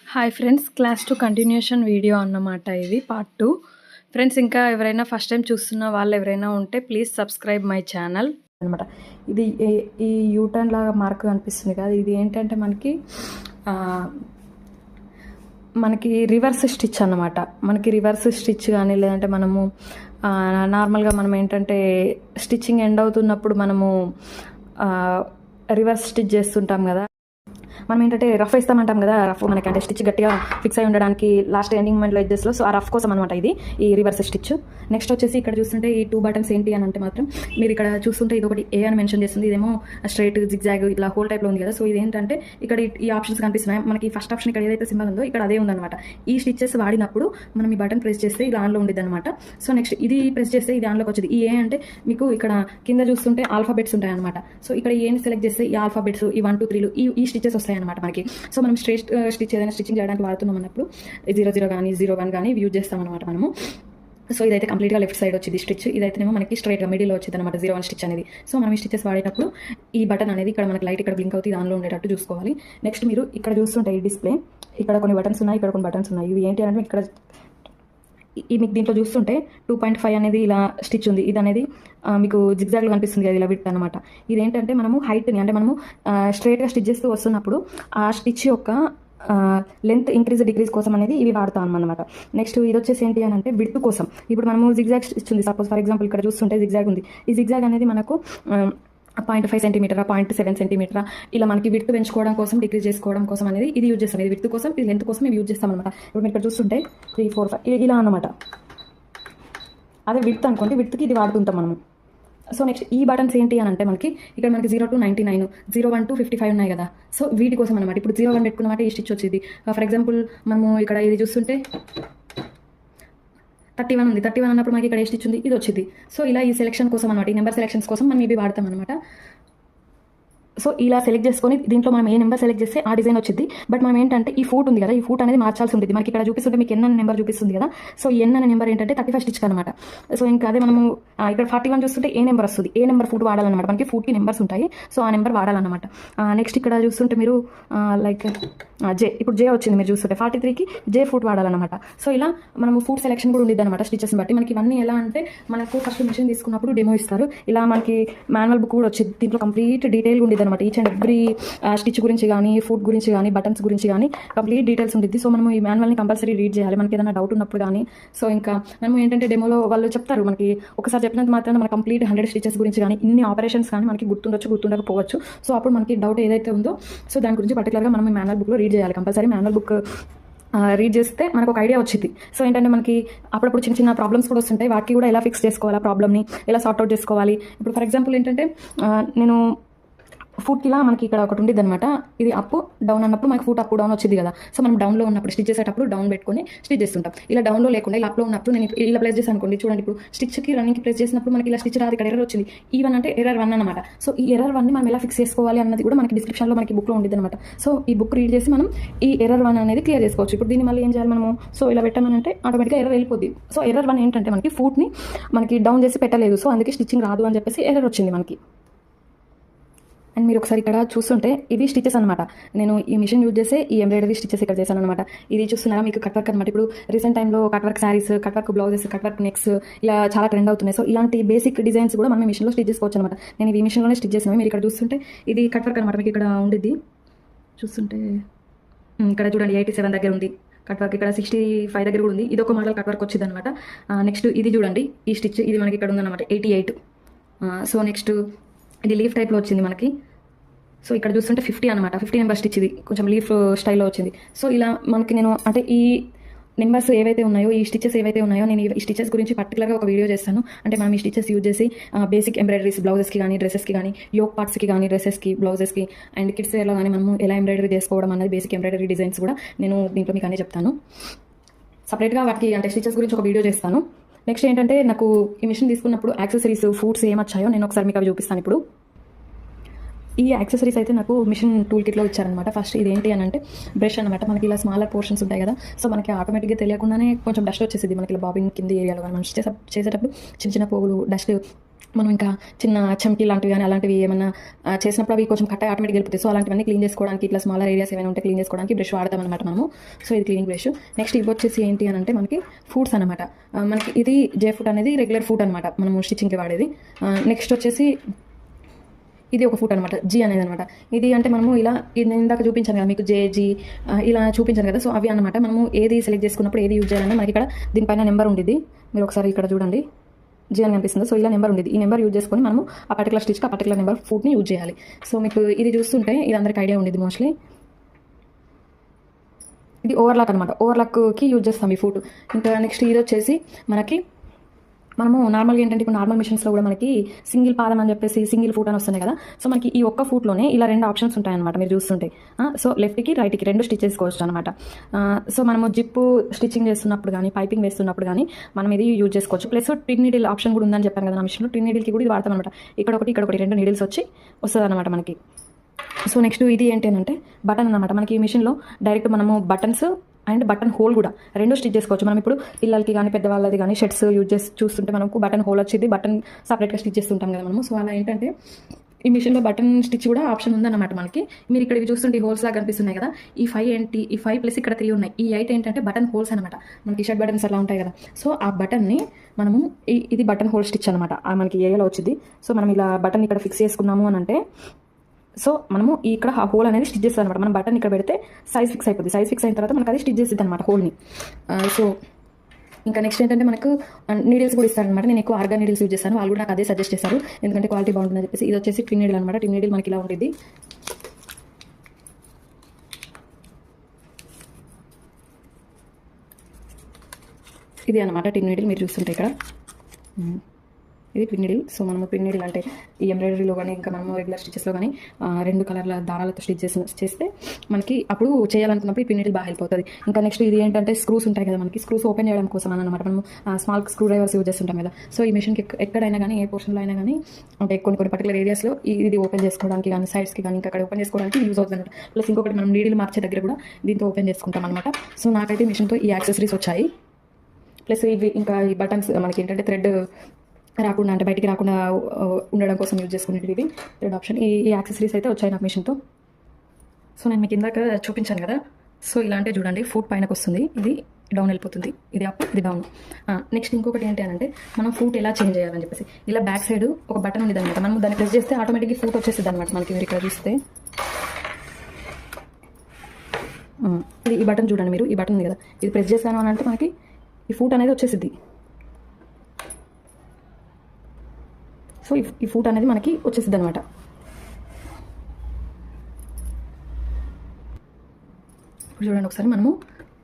Hi friends, class 2 continuation video అన్నమాట. ఇది part 2. Friends, ఇంకా ఎవరైనా ఫస్ట్ టైం చూస్తున్న వాళ్ళు ఎవరైనా ఉంటే ప్లీజ్ సబ్స్క్రైబ్ మై ఛానల్ అనమాట. ఇది ఈ యూటర్న్ లాగా మార్క్ కనిపిస్తుంది కదా, ఇది ఏంటంటే మనకి రివర్స్ స్టిచ్ అన్నమాట. మనకి రివర్స్ స్టిచ్ కానీ లేదంటే మనము నార్మల్గా మనం ఏంటంటే స్టిచ్చింగ్ ఎండ్ అవుతున్నప్పుడు మనము రివర్స్ స్టిచ్ చేస్తుంటాం కదా. మనం ఏంటంటే రఫ్ వేస్తామంటాం కదా, రఫ్ మనకి అంటే స్టిచ్ గట్టిగా ఫిక్స్ అయి ఉండడానికి లాస్ట్ ఎండింగ్ మూమెంట్లో ఎడ్జెస్లో. సో ఆ రఫ్ కోసం అనమాట ఇది ఈ రివర్స్ స్టిచ్. నెక్స్ట్ వచ్చేసి ఇక్కడ చూస్తుంటే ఈ 2 బటన్స్ ఏంటి అని అంటే మాత్రం మీరు ఇక్కడ చూస్తుంటే ఇది ఒకటి ఏ అని మెన్షన్ చేస్తుంది, ఇదేమో స్ట్రైట్ జిగ్జాగ్ ఇట్లా హోల్ టైప్లో ఉంది కదా. సో ఇది ఏంటంటే ఇక్కడ ఈ ఆప్షన్స్ కనిపిస్తున్నాయి మనకి. ఫస్ట్ ఆప్షన్ ఇక్కడ ఏదైతే సింబల్ ఉందో ఇక్కడ అదే ఉందన్నమాట. ఈ స్టిచెస్ వాడినప్పుడు మనం ఈ బటన్ ప్రెస్ చేస్తే ఇది ఆన్లో ఉండేది అనమాట. సో నెక్స్ట్ ఇది ప్రెస్ చేస్తే ఇది ఆన్లోకి వచ్చేది. ఈ ఏ అంటే మీకు ఇక్కడ కింద చూస్తుంటే ఆల్ఫాబెట్స్ ఉంటాయి అనమాట. సో ఇక్కడ ఏని సెలెక్ట్ చేస్తే ఈ ఆల్ఫాబెట్స్ ఈ 1 2 3 ఈ స్టిచెస్ వస్తాయి అనమాట మనకి. సో మనం స్ట్రైట్ స్టిచ్ ఏదైనా స్టిచ్చింగ్ చేయడానికి వాడుతున్నాం అన్నప్పుడు 00 కానీ 01 కానీ యూజ్ చేస్తాం అనమాట మనము. సో ఇదైతే కంప్లీట్గా లెఫ్ట్ సైడ్ వచ్చింది స్టిచ్, ఇదైతేనేమో మనకి స్ట్రైట్గా మిడిల్లో వచ్చింది అనమాట 01 స్టిచ్ అనేది. సో మనం ఈ స్టిచెస్ వాడేటప్పుడు ఈ బటన్ అనేది ఇక్కడ మనకి లైట్ ఇక్కడ బ్లింక్ అవుతుంది, దానిలో ఉండేటట్టు చూసుకోవాలి. నెక్స్ట్ మీరు ఇక్కడ చూస్తుంటే ఈ డిస్ప్లే ఇక్కడ కొన్ని బటన్స్ ఉన్నాయి, ఇక్కడ కొన్ని బటన్స్ ఉన్నాయి. ఇవి ఏంటి అంటే ఇక్కడ మీకు దీంట్లో చూస్తుంటే 2.5 అనేది ఇలా స్టిచ్ ఉంది. ఇది అనేది మీకు జిగ్జాగ్లో కనిపిస్తుంది కదా, ఇలా విడ్త్ అనమాట. ఇదేంటంటే మనము హైట్ని అంటే మనము స్ట్రైట్గా స్టిచ్ చేస్తూ వస్తున్నప్పుడు ఆ స్టిచ్ యొక్క లెంత్ ఇంక్రీజ్ డిక్రీజ్ కోసం అనేది ఇవి వాడతాం అనమాట. నెక్స్ట్ ఇది వచ్చేసి ఏంటి అని అంటే విడ్త్ కోసం. ఇప్పుడు మనము జిగ్జాగ్ స్టిచ్ ఉంది, సపోజ్ ఫర్ ఎగ్జాంపుల్ ఇక్కడ చూస్తుంటే జిగ్జాగ్ ఉంది. ఈ జిగ్జాగ్ అనేది మనకు 0.5 సెంటీమీటరా 0.7 సెంటీమీటరా ఇలా మనకి విడ్త్ పెంచుకోవడం కోసం డిక్రీజ్ చేసుకోవడం కోసం అనేది ఇది యూజ్ చేస్తాం. ఇది విడ్త్ కోసం, ఇది లెంత్ కోసం ఇవి యూజ్ చేస్తాం అనమాట. ఇప్పుడు మీరు ఇక్కడ చూస్తుంటే 3 4 5 ఇలా అనమాట. అదే విడ్త్ అనుకోండి, విడ్త్కి ఇది వాడుతుంటాం మనము. సో నెక్స్ట్ ఈ బటన్స్ ఏంటి అని అంటే మనకి ఇక్కడ మనకి 0 to 99, 01 to 55 ఉన్నాయి కదా. సో వీటి కోసం అనమాట. ఇప్పుడు 01 పెట్టుకున్నమాట ఈ స్టిచ్ వచ్చింది. ఫర్ ఎగ్జాంపుల్ మనము ఇక్కడ ఇది చూస్తుంటే 31 ఉంది. 31 అన్నప్పుడు మనకి ఇక్కడ ఏ స్టిచ్ ఉంది, ఇది వచ్చింది. సో ఇలా ఈ సెలెక్షన్ కోసం అనమాట, ఈ నెంబర్ సెలెక్షన్స్ కోసం మనం ఇవి వాడతాం అనమాట. సో ఇలా సెలెక్ట్ చేసుకొని దీంట్లో మనం ఏ నెంబర్ సెలెక్ట్ చేస్తే ఆ డిజైన్ వచ్చింది. బట్ మనం ఏంటంటే ఈ ఫూట్ ఉంది కదా, ఈ ఫూట్ అనేది మార్చాల్సి ఉంటుంది. మనకి ఇక్కడ చూపిస్తుంటే మీకు ఎన్ అనే నెంబర్ చూపిస్తుంది కదా. సో ఎన్ అనే నెంబర్ ఏంటంటే 35 స్టిచ్ అనమాట. సో ఇంకా అదే మనము ఇక్కడ 41 చూస్తుంటే ఏ నెంబర్ వస్తుంది, ఏ నెంబర్ ఫూట్ వాడాలన్నమాట. మనకి ఫూట్కి నెంబర్స్ ఉంటాయి, సో ఆ నెంబర్ వాడాలన్నమాట. నెక్స్ట్ ఇక్కడ చూస్తుంటే మీరు లైక్ జే, ఇప్పుడు జే వచ్చింది మీరు చూస్తుంటే 43కి జే ఫూట్ వాడాలన్నమాట. సో ఇలా మనము ఫూట్ సెలెక్షన్ కూడా ఉండేది అనమాట స్టిచెస్ని బట్టి. మనకి ఇవన్నీ ఎలా అంటే మనకు ఫస్ట్ మిషన్ తీసుకున్నప్పుడు డెమో ఇస్తారు, ఇలా మనకి మాన్యువల్ బుక్ కూడా వచ్చింది. దీంట్లో కంప్లీట్ డీటెయిల్ ఉండేది అనమాట. ఈచ్ అండ్ ఎవ్రీ స్టిచ్ గురించి కానీ, ఫుడ్ గురించి కానీ, బటన్స్ గురించి కానీ కంప్లీట్ డీటెయిల్స్ ఉంటుంది. సో మనము ఈ మాన్యువల్ని కంపల్సరీ రీడ్ చేయాలి మనకి ఏదైనా డౌట్ ఉన్నప్పుడు కానీ. సో ఇంకా మనం ఏంటంటే డెమోలో వాళ్ళు చెప్తారు మనకి, ఒకసారి చెప్పినంత మాత్రం మన కంప్లీట్ 100 స్టిచెస్ గురించి కానీ, ఇన్ని ఆపరేషన్స్ కానీ మనకి గుర్తుండొచ్చు, గుర్తుండకపోవచ్చు. సో అప్పుడు మనకి డౌట్ ఏదైతే ఉందో సో దాని గురించి పర్టికులర్గా మనం ఈ మాన్యువల్ బుక్లో రీడ్ చేయాలి. కంపల్సరీ మాన్యువల్ బుక్ రీడ్ చేస్తే మనకు ఒక ఐడియా వచ్చింది. సో ఏంటంటే మనకి అప్పుడప్పుడు చిన్న చిన్న ప్రాబ్లమ్స్ కూడా వస్తుంటాయి, వాటికి కూడా ఎలా ఫిక్స్ చేసుకోవాలి, ఆ ప్రాబ్లమ్ని ఎలా సార్ట్అవుట్ చేసుకోవాలి. ఇప్పుడు ఫర్ ఎగ్జాంపుల్ ఏంటంటే నేను ఫుట్కి ఇలా మనకి ఇక్కడ ఒకటి ఉండేది అనమాట. ఇది అప్ డౌన్ అన్నప్పుడు మనకి ఫుట్ అప్ డౌన్ వచ్చింది కదా. సో మనం డౌన్లో ఉన్నప్పుడు స్టిచ్ చేసేటప్పుడు డౌన్ పెట్టుకొని స్టిచ్ చేస్తుంటాం. ఇలా డౌన్లో లేకుండా ఇలా అప్లో ఉన్నప్పుడు నేను ఇలా ప్లేస్ చేశాను అనుకోండి. చూడండి, ఇప్పుడు స్టిచ్కి రన్నింగ్కి ప్లేస్ చేసినప్పుడు మనకి ఇలా స్టిచ్ రాదు, ఇక్కడ ఎర్రర్ వచ్చింది. ఈవన్ అంటే ఎర్రర్ 1 అనమాట. సో ఈ ఎర్రర్ 1ని మనం ఎలా ఫిక్స్ చేసుకోవాలి అన్నది కూడా మనకి డిస్క్రిప్షన్లో మనకి బుక్లో ఉండేది అనమాట. సో ఈ బుక్ రీడ్ చేసి మనం ఈ ఎర్రర్ 1 అనేది క్లియర్ చేసుకోవచ్చు. ఇప్పుడు దీన్ని మళ్ళీ ఏం చేయాలి మనము, సో ఇలా పెట్టామనంటే ఆటోమేటిక్గా ఎర్రర్ వెళ్ళిపోద్ది. సో ఎర్రర్ 1 ఏంటంటే మనకి ఫుట్ని మనకి డౌన్ చేసి పెట్టలేదు, సో అందుకే స్టిచ్చింగ్ రాదు అని చెప్పేసి ఎర్రర్ వచ్చింది మనకి. అండ్ మీరు ఒకసారి ఇక్కడ చూస్తుంటే ఇవి స్టిచెస్ అనమాట. నేను ఈ మిషన్ యూజ్ చేసి ఈ ఎంబ్రాయిడరీ స్టిచెస్ ఇక్కడ చేశాను అనమాట. ఇది చూస్తున్నారా మీకు కట్ వర్క్ అనమాట. ఇప్పుడు రీసెంట్ టైంలో cut work saris, cut work blouses, cut work necks ఇలా చాలా ట్రెండ్ అవుతున్నాయి. సో ఇలాంటి బేసిక్ డిజైన్స్ కూడా మనం మిషన్లో స్టిచ్ చేసుకోవచ్చు అనమాట. నేను ఈ మిషన్లోనే స్టిచ్ చేసినాను. మీరు ఇక్కడ చూస్తుంటే ఇది కట్ వర్క్ అనమాట. మీకు ఇక్కడ ఉండేది చూస్తుంటే ఇక్కడ చూడండి 87 దగ్గర ఉంది కట్ వర్క్, ఇక్కడ 65 దగ్గర కూడా ఉంది. ఇది ఒక మోడల్ కట్ వర్క్ వచ్చింది అనమాట. నెక్స్ట్ ఇది చూడండి, ఈ స్టిచ్ ఇది మనకి ఇక్కడ ఉందన్నమాట 88. సో నెక్స్ట్ ఇది లీఫ్ టైప్లో వచ్చింది మనకి. సో ఇక్కడ చూస్తుంటే 50 అనమాట, 50 నెంబర్ స్టిచ్ ఇది కొంచెం లీఫ్ స్టైల్లో వచ్చింది. సో ఇలా మనకి నేను అంటే ఈ నెంబర్స్ ఏవైతే ఉన్నాయో, ఈ స్టిచెస్ ఏవైతే ఉన్నాయో, నేను ఈ స్టిచెస్ గురించి పర్టికులర్గా ఒక వీడియో చేస్తాను. అంటే మనం ఈ స్టిచెస్ యూజ్ చేసి బేసిక్ ఎంబ్రాయిడరీస్ బ్లౌజెస్కి కానీ, డ్రెస్సెస్కి కానీ, యోక్ పార్ట్స్కి కానీ, డ్రెస్సెస్కి, బ్లౌజెస్కి అండ్ కిడ్స్ వేర్లో కానీ మనము ఎలా ఎంబ్రాయిడరీ చేసుకోవడం అనేది బేసిక్ ఎంబ్రాయిడరీ డిజైన్స్ కూడా నేను దీంట్లో మీకు అన్నీ చెప్తాను. సపరేట్గా వాటికి అంటే స్టిచెస్ గురించి ఒక వీడియో చేస్తాను. నెక్స్ట్ ఏంటంటే నాకు ఈ మిషన్ తీసుకున్నప్పుడు యాక్సెసరీస్, ఫుడ్స్ ఏమొచ్చాయో నేను ఒకసారి మీకు అవి చూపిస్తాను. ఇప్పుడు ఈ యాక్సెసరీస్ అయితే నాకు మిషన్ టూల్ కిట్లో ఇచ్చారనమాట. ఫస్ట్ ఇది ఏంటి అని అంటే బ్రష్ అనమాట. మనకి ఇలా స్మాలర్ పోర్షన్స్ ఉంటాయి కదా. సో మనకి ఆటోమేటిక్గా తెలియకుండానే కొంచెం డస్ట్ వచ్చేసింది మనకి ఇలా బాబింగ్ కింద ఏరియాలో. కానీ మనం చేసేటప్పుడు చిన్న చిన్న పోగులు, డస్ట్ మనం ఇంకా చిన్న చమ్కీ లాంటివి కానీ అలాంటివి ఏమన్నా చేసినప్పుడు అవి కొంచెం కట్ట ఆటోమేటిక్ వెళ్ళిపోతాయి. సో అలాంటివన్నీ క్లీన్ చేసుకోవడానికి ఇట్లా స్మాలర్ ఏరియాస్ ఏమైనా ఉంటే క్లీన్ చేసుకోవడానికి బ్రష్ వాడతాం అనమాట మనము. సో ఇది క్లీనింగ్ బ్రష్. నెక్స్ట్ ఇవి వచ్చేసి ఏంటి అని అంటే మనకి ఫుడ్స్ అనమాట. మనకి ఇది జే ఫుడ్ అనేది రెగ్యులర్ ఫుడ్ అనమాట, మనము స్టిచ్చింగ్కి వాడేది. నెక్స్ట్ వచ్చేసి ఇది ఒక ఫుట్ అనమాట, జీ అనేది అనమాట. ఇది అంటే మనము ఇలా నేను ఇందాక చూపించాను కదా మీకు జేజీ ఇలా చూపించాను కదా, సో అవి అనమాట. మనము ఏది సెలెక్ట్ చేసుకున్నప్పుడు ఏది యూజ్ చేయాలన్నా మనకి ఇక్కడ దీనిపైన నెంబర్ ఉండేది, మీరు ఒకసారి ఇక్కడ చూడండి జీ అని కనిపిస్తుంది. సో ఇలా నెంబర్ ఉండేది, ఈ నెంబర్ యూజ్ చేసుకొని మనము ఆ పర్టికులర్ స్టిచ్కి ఆ పర్టికులర్ నెంబర్ ఫుట్ని యూజ్ చేయాలి. సో మీకు ఇది చూస్తుంటే ఇది అందరికి ఐడియా ఉండేది మోస్ట్లీ. ఇది ఓవర్లాక్ అనమాట, ఓవర్లాక్కి యూజ్ చేస్తాం ఈ ఫుట్. ఇంకా నెక్స్ట్ ఇది వచ్చేసి మనము నార్మల్గా ఏంటంటే ఇప్పుడు నార్మల్ మిషన్స్లో కూడా మనకి సింగిల్ పాదం అని చెప్పేసి సింగిల్ ఫుట్ అని వస్తున్నాయి కదా. సో మనకి ఈ ఒక్క ఫుట్లోనే ఇలా 2 ఆప్షన్స్ ఉంటాయన్నమాట మీరు చూస్తుంటే. సో లెఫ్ట్కి రైట్కి 2 స్టిచ్ చేసుకోవచ్చు అనమాట. సో మనము జిప్పు స్టిచ్చింగ్ చేస్తున్నప్పుడు కానీ పైపింగ్ వేస్తున్నప్పుడు కానీ మనం ఇది యూజ్ చేసుకోవచ్చు. ప్లస్ ట్విన్ నీడిల్ ఆప్షన్ కూడా ఉందని చెప్పాను కదా నా మిషన్లో. ట్విన్ నీడిల్కి కూడా ఇది వాడతాం అనమాట. ఇక్కడ ఒకటి 2 నీడిల్స్ వచ్చి వస్తుంది అనమాట మనకి. సో నెక్స్ట్ ఇది ఏంటి అంటే బటన్ అనమాట. మనకి ఈ మిషన్లో డైరెక్ట్ మనము బటన్స్ అండ్ బటన్ హోల్ కూడా 2 స్టిచ్ చేసుకోవచ్చు. మనం ఇప్పుడు పిల్లలకి కానీ పెద్దవాళ్ళది కానీ షర్ట్స్ యూజ్ చేసి చూస్తుంటే మనకు బటన్ హోల్ వచ్చింది, బటన్ సపరేట్గా స్టిచ్ చేస్తుంటాం కదా మనము. సో అలా ఏంటంటే ఈ మిషన్లో బటన్ స్టిచ్ కూడా ఆప్షన్ ఉందన్నమాట మనకి. మీరు ఇక్కడ ఇవి చూస్తుంటే హోల్స్ లాగా కనిపిస్తున్నాయి కదా, ఈ 5 ఏంటి, ఈ 5 ప్లస్ ఇక్కడ 3 ఉన్నాయి, ఈ 8 ఏంటంటే బటన్ హోల్స్ అనమాట. మనకి షర్ట్ బటన్స్ అలా ఉంటాయి కదా, సో ఆ బటన్ని మనము ఇది బటన్ హోల్ స్టిచ్ అనమాట మనకి ఏరియాలో వచ్చింది. సో మనం ఇలా బటన్ ఇక్కడ ఫిక్స్ చేసుకున్నాము అని అంటే సో మనము ఇక్కడ ఆ హోల్ అనేది స్టిచ్ చేస్తుంది అనమాట. మనం బటన్ ఇక్కడ పెడితే సైజ్ ఫిక్స్ అయిపోతుంది, సైజ్ ఫిక్స్ అయిన తర్వాత మనకు అది స్టిచ్ చేస్తుంది అనమాట హోల్ని. సో ఇంకా నెక్స్ట్ ఏంటంటే మనకు నీడిల్స్ కూడా ఇస్తారనమాట. నేను ఎక్కువ ఆర్గాన్ నీడిల్స్ యూజ్ చేస్తాను, వాళ్ళు కూడా నాకు అదే సజెస్ట్ చేస్తారు ఎందుకంటే క్వాలిటీ బాగుంటుందని చెప్పేసి. ఇది వచ్చేసి ట్విన్ నీడిల్ అనమాట. ట్విన్ నీడిల్ మనకి ఇలా ఉంటుంది. ఇది అనమాట ట్విన్ నీడిల్ మీరు చూస్తుంటే ఇక్కడ ఇది పిన్ నీడిల్. సో మనము పిన్ నీడిల్ అంటే ఈ ఎంబ్రాయిడరీలో కానీ ఇంకా మనము రెగ్యులర్ స్టిచెస్లో కానీ 2 కలర్ల దారాలతో స్టిచ్ చేస్తే మనకి అప్పుడు చేయాలనుకున్నప్పుడు ఈ పిన్ నీడిల్ బాగా హెల్ప్ అవుతుంది. ఇంకా నెక్స్ట్ ఇది ఏంటంటే స్క్రూస్ ఉంటాయి కదా మనకి, స్క్రూస్ ఓపెన్ చేయడం కోసం అనమాట మనము స్మాల్ స్క్రూ డ్రైవర్స్ యూజ్ చేస్తుంటాం కదా. సో ఈ మిషన్కి ఎక్కడైనా కానీ ఏ పోర్షన్లో అయినా కానీ అంటే కొన్ని పర్టికులర్ ఏరియాస్లో ఇది ఓపెన్ చేసుకోవడానికి కానీ సైడ్స్కి కానీ ఇంకా అక్కడ ఓపెన్ చేసుకోవడానికి యూజ్ అవుతుంది అనమాట. ప్లస్ ఇంకొకటి మనం నీడిల్ మార్చే దగ్గర కూడా దీంతో ఓపెన్ చేసుకుంటాం అనమాట. సో నాకైతే మిషన్తో ఈ యాక్సెసరీస్ వచ్చాయి. ప్లస్ ఇవి ఇంకా ఈ బటన్స్ మనకి ఏంటంటే థ్రెడ్ రాకుండా అంటే బయటికి రాకుండా ఉండడం కోసం యూజ్ చేసుకునేవి ఇవి 3 ఆప్షన్. ఈ యాక్సెసరీస్ అయితే వచ్చాయి నాకు మిషన్తో. సో నేను మీకు ఇందాక చూపించాను కదా, సో ఇలాంటి చూడండి ఫుట్ పైనకు వస్తుంది, ఇది డౌన్ వెళ్ళిపోతుంది, ఇది అప్ ఇది డౌన్. నెక్స్ట్ ఇంకొకటి ఏంటి అంటే మనం ఫుట్ ఎలా చేంజ్ చేయాలని చెప్పేసి ఇలా బ్యాక్ సైడ్ ఒక బటన్ ఉంది అనమాట. మనం దాన్ని ప్రెస్ చేస్తే ఆటోమేటిక్గా ఫుట్ వచ్చేస్తుంది అనమాట మనకి. మీరు ఇక్కడ చూస్తే ఇది ఈ బటన్ చూడండి, మీరు ఈ బటన్ ఉంది కదా, ఇది ప్రెస్ చేశాను అని అంటే మనకి ఈ ఫుట్ అనేది వచ్చేసిద్ది. సో ఈ ఫుట్ అనేది మనకి వచ్చేసిద్ది అనమాట. ఇప్పుడు చూడండి ఒకసారి మనము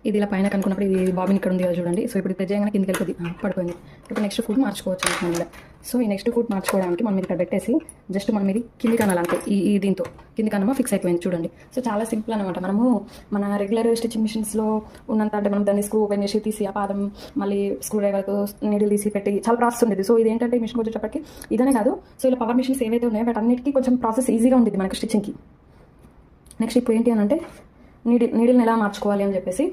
ఇది ఇలా పైన కనుక్కున్నప్పుడు ఇది బాబిన్ ఇక్కడ ఉంది కదా చూడండి. సో ఇప్పుడు ప్రెస్ చేయగానే కిందకి వెళ్ళిపోతుంది, పడిపోయింది. ఇప్పుడు నెక్స్ట్ ఫుట్ మార్చుకోవచ్చు అనమాట. సో ఈ నెక్స్ట్ ఫుట్ మార్చుకోవడానికి మనం ఇక్కడ పెట్టేసి జస్ట్ మనం ఇది కింది కనాలంటే ఈ దీంతో కింది కనమా ఫిక్స్ అయిపోయింది చూడండి. సో చాలా సింపుల్ అనమాట. మనము మన రెగ్యులర్ స్టిచ్చింగ్ మిషన్స్లో ఉన్నంత అంటే మనం దాన్ని స్క్రూ ఓపెన్ చేసి తీసి ఆ పాదం మళ్ళీ స్క్రూ డ్రైవర్తో నీడిల్ తీసి పెట్టి చాలా ప్రాసెస్ ఉండేది. సో ఇది ఏంటంటే ఈ మిషన్ వచ్చేటప్పటికి ఇదనే కాదు, సో ఇలా పవర్ మిషన్స్ ఏవైతే ఉన్నాయో వాటి అన్నిటికీ కొంచెం ప్రాసెస్ ఈజీగా ఉంటుంది మనకి స్టిచ్చింగ్కి. నెక్స్ట్ ఇప్పుడు ఏంటి అని అంటే నీడిల్ని ఎలా మార్చుకోవాలి అని చెప్పేసి.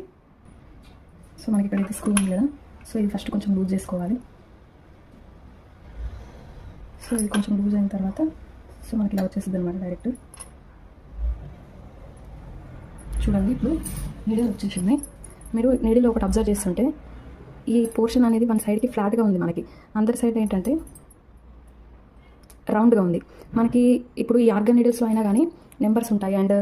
సో మనకి ఇక్కడ అయితే స్క్రూ ఉంది కదా, సో ఇది ఫస్ట్ కొంచెం లూజ్ చేసుకోవాలి. సో ఇది కొంచెం లూజ్ అయిన తర్వాత సో మనకి ఇలా వచ్చేసింది అనమాట డైరెక్ట్. చూడండి ఇప్పుడు నీడిల్ వచ్చేసింది. మీరు నీడిల్ ఒకటి అబ్జర్వ్ చేస్తుంటే ఈ పోర్షన్ అనేది వన్ సైడ్కి ఫ్లాట్గా ఉంది, మనకి అందరి సైడ్ ఏంటంటే రౌండ్గా ఉంది. మనకి ఇప్పుడు ఈ ఆర్గన్ నీడిల్స్లో అయినా కానీ నెంబర్స్ ఉంటాయి అండ్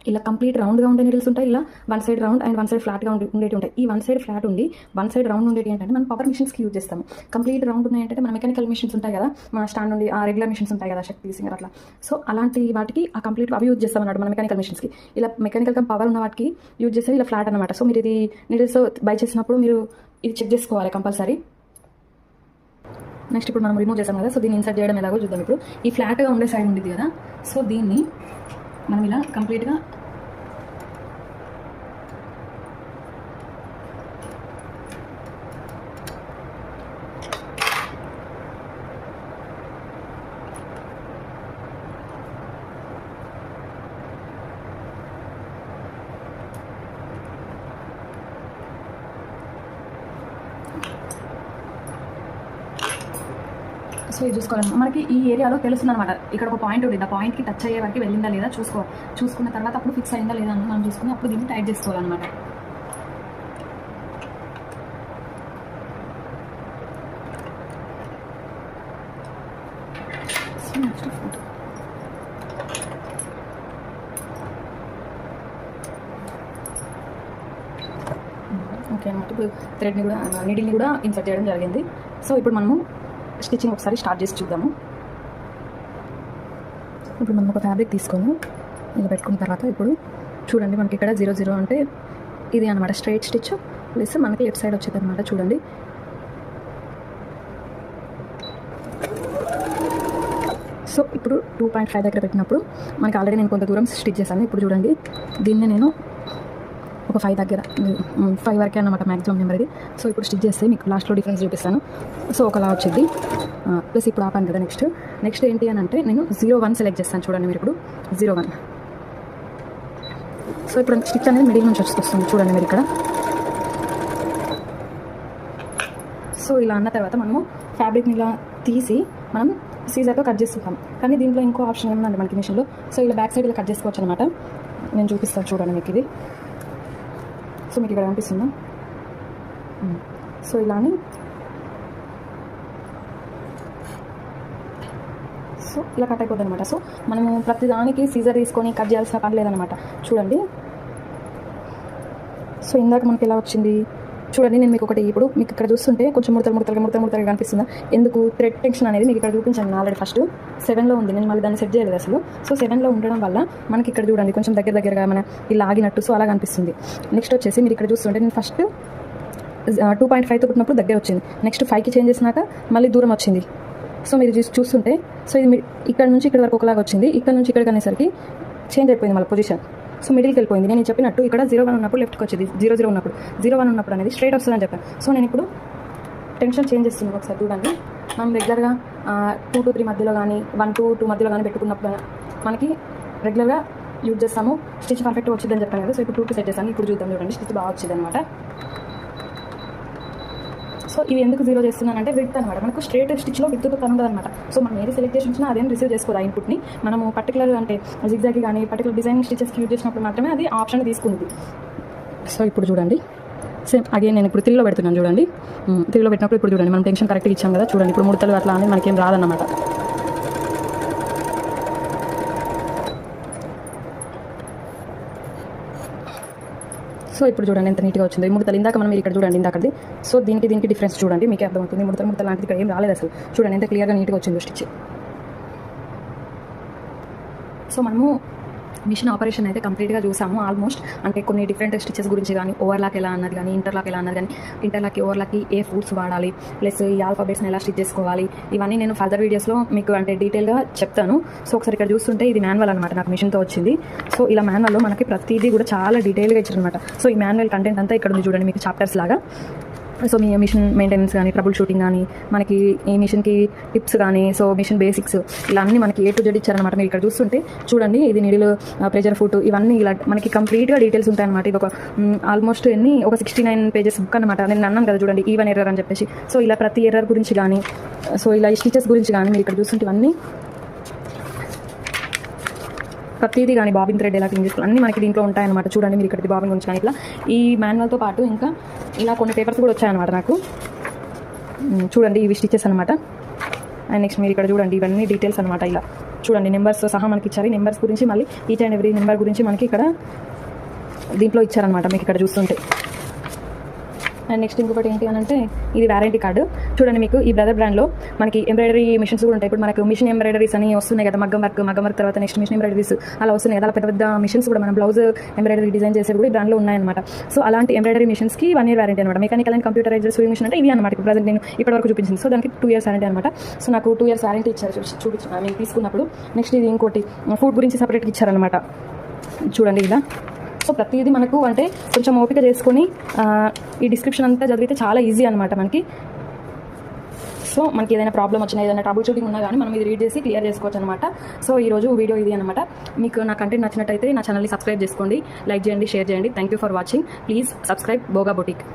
ఇలా కంప్లీట్ రౌండ్గా ఉండే నీడిల్స్ ఉంటాయి, ఇలా one side round and one side ఫ్లాట్గా ఉండేవి ఉంటాయి. ఈ వన్ సైడ్ ఫ్లాట్ ఉండి వన్ సైడ్ రౌండ్ ఉండేవి ఏంటంటే మనం పవర్ మిషన్స్కి యూజ్ చేస్తాము. కంప్లీట్ రౌండ్ ఉన్నాయి అంటే మన మెకానికల్ మిషన్స్ ఉంటాయి కదా, మన స్టాండ్ ఉండి ఆ రెగ్యులర్ మిషన్స్ ఉంటాయి కదా, శక్తి సింగర్ అట్లా. సో అలాంటి వాటికి ఆ కంప్లీట్ అవి యూజ్ చేస్తాం అన్నమాట మన మెకానికల్ మిషన్స్కి. ఇలా మెకానికల్గా పవర్ ఉన్న వాటికి యూజ్ చేస్తే ఇలా ఫ్లాట్ అనమాట. సో మీరు ఇది నీడిల్స్ బై చేసినప్పుడు మీరు ఇది చెక్ చేసుకోవాలి కంపల్సరీ. నెక్స్ట్ ఇప్పుడు మనం రిమూవ్ చేసాం కదా, సో దీన్ని ఇన్సర్ట్ చేయడం ఎలాగో చూద్దాం. ఇప్పుడు ఈ ఫ్లాట్గా ఉండే సైడ్ ఉండేది కదా, సో దీన్ని మనం ఇలా కంప్లీట్గా సో ఇది చూసుకోవాలి, మనకి ఈ ఏరియాలో తెలుస్తుంది అనమాట. ఇక్కడ ఒక పాయింట్ ఉంది, ఆ పాయింట్కి టచ్ అయ్యే వరకు వెళ్ళిందా లేదా చూసుకున్న తర్వాత అప్పుడు ఫిక్స్ అయిందా లేదా అని మనం చూసుకుని అప్పుడు దీన్ని టైట్ చేసుకోవాలన్నమాట. సో నెక్స్ట్ ఫోటో ఓకే అనమాట. ఇప్పుడు థ్రెడ్ని కూడా నీడిల్ని కూడా ఇన్సర్ట్ చేయడం జరిగింది. సో ఇప్పుడు మనము స్టిచ్చింగ్ ఒకసారి స్టార్ట్ చేసి చూద్దాము. ఇప్పుడు మనం ఒక ఫ్యాబ్రిక్ తీసుకొని ఇలా పెట్టుకున్న తర్వాత ఇప్పుడు చూడండి, మనకి ఇక్కడ 0 అంటే ఇది అనమాట స్ట్రైట్ స్టిచ్ ప్లస్ మనకి లెఫ్ట్ సైడ్ వచ్చేది అనమాట. చూడండి, సో ఇప్పుడు 2.5 దగ్గర పెట్టినప్పుడు మనకి ఆల్రెడీ నేను కొంత దూరం స్టిచ్ చేశాను. ఇప్పుడు చూడండి, దీన్ని నేను ఒక 5 వరకే అన్నమాట మ్యాక్సిమం నెంబర్ ఇది. సో ఇప్పుడు స్టిచ్ చేస్తే మీకు లాస్ట్లో డిఫరెన్స్ చూపిస్తాను. సో ఒకలా వచ్చింది. ప్లస్ ఇప్పుడు ఆపాను కదా. నెక్స్ట్ ఏంటి అని అంటే నేను 0-1 సెలెక్ట్ చేస్తాను. చూడండి మీరు ఇప్పుడు 0-1. సో ఇప్పుడు స్టిచ్ అనేది మిడిల్ నుంచి వస్తుంది. చూడండి మీరు ఇక్కడ. సో ఇలా అన్న తర్వాత మనము ఫ్యాబ్రిక్ని ఇలా తీసి మనం సీజర్తో కట్ చేస్తుంటాం. కానీ దీంట్లో ఇంకో ఆప్షన్ ఏముందండి మనకి మిషన్లో. సో ఇలా బ్యాక్ సైడ్ ఇలా కట్ చేసుకోవచ్చు అనమాట. నేను చూపిస్తాను చూడండి మీకు ఇది. సో మీకు ఇక్కడ కనిపిస్తుందా? సో ఇలాని సో ఇలా కట్ అయిపోద్ది అనమాట. సో మనము ప్రతిదానికి సీజర్ తీసుకొని కట్ చేయాల్సిన పని లేదనమాట. చూడండి, సో ఇందాక మనకి ఎలా వచ్చింది చూడండి. నేను మీకు ఒకటి ఇప్పుడు మీకు ఇక్కడ చూస్తుంటే కొంచెం ముడతలు కనిపిస్తుందా? ఎందుకు? థ్రెడ్ టెన్షన్ అనేది మీకు ఇక్కడ చూపించాను ఆల్రెడీ. ఫస్ట్ 7లో ఉంది, నేను మళ్ళీ దాన్ని సెట్ చేయలేదు అసలు. సో 7లో ఉండడం వల్ల మనకి ఇక్కడ చూడండి కొంచెం దగ్గరగా మన ఇలా ఆగినట్టు సో అలా కనిపిస్తుంది. నెక్స్ట్ వచ్చేసి మీరు ఇక్కడ చూస్తుంటే నేను ఫస్ట్ 2.5తో పుట్టినప్పుడు దగ్గర వచ్చింది. నెక్స్ట్ 5కి చేంజ్ చేసినాక మళ్ళీ దూరం వచ్చింది. సో మీరు చూస్తుంటే సో ఇది ఇక్కడ నుంచి ఇక్కడ వరకు ఒకలాగా వచ్చింది. ఇక్కడ నుంచి ఇక్కడికి అనేసరికి చేంజ్ అయిపోయింది మళ్ళీ పొజిషన్. సో మిడిల్కి వెళ్ళిపోయింది. నేను చెప్పినట్టు ఇక్కడ 0-1 ఉన్నప్పుడు లెఫ్ట్కి వచ్చేది, 0-0 ఉన్నప్పుడు 0-1 ఉన్నప్పుడు అనేది స్ట్రైట్ వస్తుందని చెప్పాను. సో నేను ఇప్పుడు టెన్షన్ చేంజ్ చేస్తున్నాను. ఒకసారి చూడండి, మనం రెగ్యులర్గా 2-3 మధ్యలో కానీ 1-2 మధ్యలో కానీ పెట్టుకున్నప్పుడు మనకి రెగ్యులర్గా యూజ్ చేస్తాము. స్టిచ్ పర్ఫెక్ట్గా వచ్చిందని చెప్పాను కదా. సో ఇప్పుడు 2కి సెట్ చేస్తాను. ఇప్పుడు చూద్దాం. చూడండి, స్టిచ్ బాగా వచ్చింది అనమాట. సో ఇవి ఎందుకు 0 చేస్తున్నానంటే విడ్త్ అనమాట. మనకు స్ట్రేట్ స్టిచ్లో విడ్త్తో పని ఉండదు అనమాట. సో మనం ఏది సెలెక్ట్ చేసి ఉంచినా అదేం రిసీవ్ చేసుకోదు. ఆ ఇన్పుట్ని మనము పర్టికులర్ అంటే జిగ్జాగ్కి కానీ పర్టికులర్ డిజైనింగ్ స్టిచెస్కి యూజ్ చేసినప్పుడు మాత్రమే అది ఆప్షన్ తీసుకుంది. సో ఇప్పుడు చూడండి, సేమ్ అగైన్ నేను ఇప్పుడు 3లో పెడుతున్నాను. చూడండి, 3లో పెట్టినప్పుడు ఇప్పుడు చూడండి మనం టెన్షన్ కరెక్ట్గా ఇచ్చాం కదా. చూడండి ఇప్పుడు ముడతలు అట్లా అనేది మనకేం రాదన్నమాట. సో ఇప్పుడు చూడండి ఎంత నీట్గా వచ్చింది. ముడతలు ఇందాక మనం ఇక్కడ చూడండి ఇందాకది. సో దీనికి డిఫరెన్స్ చూడండి, మీకే అర్థమవుతుంది. ముడతలు లాంటిది ఇక్కడ ఏం రాలేదు అసలు. చూడండి ఎంత క్లియర్గా నీట్గా వచ్చింది స్టిచ్. సో మనము మిషన్ ఆపరేషన్ అయితే కంప్లీట్గా చూసాము ఆల్మోస్ట్. అంటే కొన్ని డిఫరెంట్ స్టిచెస్ గురించి కానీ, ఓవర్లాక్ ఎలా అన్నది కానీ, ఇంటర్లాక్ ఎలా అన్నది కానీ, ఇంటర్లాక్కి ఓవర్లాక్కి ఏ ఫుడ్స్ వాడాలి, ప్లస్ ఈ ఆల్ఫాబెట్స్ని ఎలా స్టిచ్ చేసుకోవాలి, ఇవన్నీ నేను ఫర్దర్ వీడియోస్లో మీకు అంటే డీటెయిల్గా చెప్తాను. సో ఒకసారి ఇక్కడ చూస్తుంటే ఇది మాన్యువల్ అనమాట, నాకు మిషన్తో వచ్చింది. సో ఇలా మాన్యువల్లో మనకి ప్రతిదీ కూడా చాలా డీటెయిల్గా ఇచ్చారనమాట. సో ఈ మాన్యువల్ కంటెంట్ అంతా ఇక్కడ ఉంది చూడండి మీకు చాప్టర్స్ లాగా. సో మీ మిషన్ మెయింటెనెన్స్ కానీ, ట్రబుల్ షూటింగ్ కానీ, మనకి ఈ మిషన్కి టిప్స్ కానీ, సో మిషన్ బేసిక్స్ ఇలా అన్నీ మనకి A to Z ఇచ్చారనమాట. మీరు ఇక్కడ చూస్తుంటే చూడండి, ఇది నీడిల్, ప్రెజర్ ఫుట్, ఇవన్నీ ఇలా మనకి కంప్లీట్గా డీటెయిల్స్ ఉంటాయన్నమాట. ఇది ఒక ఆల్మోస్ట్ ఒక 69 పేజెస్ బుక్ అనమాట. నేను అన్నాను కదా చూడండి, ఈవెన్ ఎర్రర్ అని చెప్పేసి. సో ఇలా ప్రతి ఎర్రర్ గురించి కానీ, సో ఇలా ఈ స్టిచెస్ గురించి కానీ మీరు ఇక్కడ చూస్తుంటే ఇవన్నీ ప్రతిదీ కానీ, బాబిన్ థ్రెడ్ ఎలా క్లీన్ చేసుకోవాలి అన్నీ మనకి దీంట్లో ఉంటాయన్నమాట. చూడండి మీరు ఇక్కడ బాబిన్ గురించి కానీ ఇట్లా ఈ మాన్యువల్తో పాటు ఇంకా ఇలా కొన్ని పేపర్స్ కూడా వచ్చాయన్నమాట నాకు. చూడండి ఇవి స్టిచెస్ అనమాట. అండ్ నెక్స్ట్ మీరు ఇక్కడ చూడండి ఇవన్నీ డీటెయిల్స్ అనమాట. ఇలా చూడండి నెంబర్స్ సహా మనకి ఇచ్చారు. నెంబర్స్ గురించి మళ్ళీ ఈచ్ అండ్ ఎవ్రీ నెంబర్ గురించి మనకి ఇక్కడ దీంట్లో ఇచ్చారనమాట మీకు ఇక్కడ చూస్తుంటే. అండ్ నెక్స్ట్ ఇంకొకటి ఏంటి అని అంటే ఇది వారంటీ కార్డు. చూడండి మీకు ఈ బ్రదర్ బ్రాండ్లో మనకి ఎంబ్రాయిడరీ మిషన్స్ కూడా ఉంటాయి. ఇప్పుడు మనకు మిషన్ ఎంబ్రాయిడరీస్ అని వస్తున్నాయి కదా, మగ్గం వర్క్ తర్వాత నెక్స్ట్ మిషన్ ఎంబ్రాయిడరీస్ అలా వస్తున్నాయి కదా. పెద్ద మిషన్స్ కూడా మనం బ్లౌజ్ ఎంబ్రాయిడరీ డిజైన్ చేసేది కూడా ఈ బ్రాండ్లో ఉన్నాయన్నమాట. సో అలాంటి ఎంబ్రాయిడరీ మిషన్స్కి 1 year వారంటీ అనమాట. Mechanical and computerised sewing machine అంటే ఇవి అనమాట. ఇప్పుడు ప్రజెంట్ నేను ఇప్పటివరకు చూపించింది. సో దానికి 2 years వారంటీ అనమాట. సో నాకు 2 years వారంటీ ఇచ్చారు చూపించిన నేను తీసుకున్నప్పుడు. నెక్స్ట్ ఇది ఇంకోటి ఫుడ్ గురించి సపరేట్గా ఇచ్చారనమాట. చూడండి ఇలా. సో ప్రతిదీ మనకు అంటే కొంచెం ఓపిక చేసుకొని ఈ డిస్క్రిప్షన్ అంతా చదివితే చాలా ఈజీ అనమాట మనకి. సో మనకి ఏదైనా ప్రాబ్లం వచ్చినా, ఏదైనా ట్రబుల్ షూటింగ్ ఉన్నా కానీ మనం ఇది రీడ్ చేసి క్లియర్ చేసుకోవచ్చు అనమాట. సో ఈరోజు వీడియో ఇది అనమాట. మీకు నా కంటెంట్ నచ్చినట్టయితే నా ఛానల్ని సబ్స్క్రైబ్ చేసుకోండి, లైక్ చేయండి, షేర్ చేయండి. Thank you for watching. Please subscribe బోగా boutique.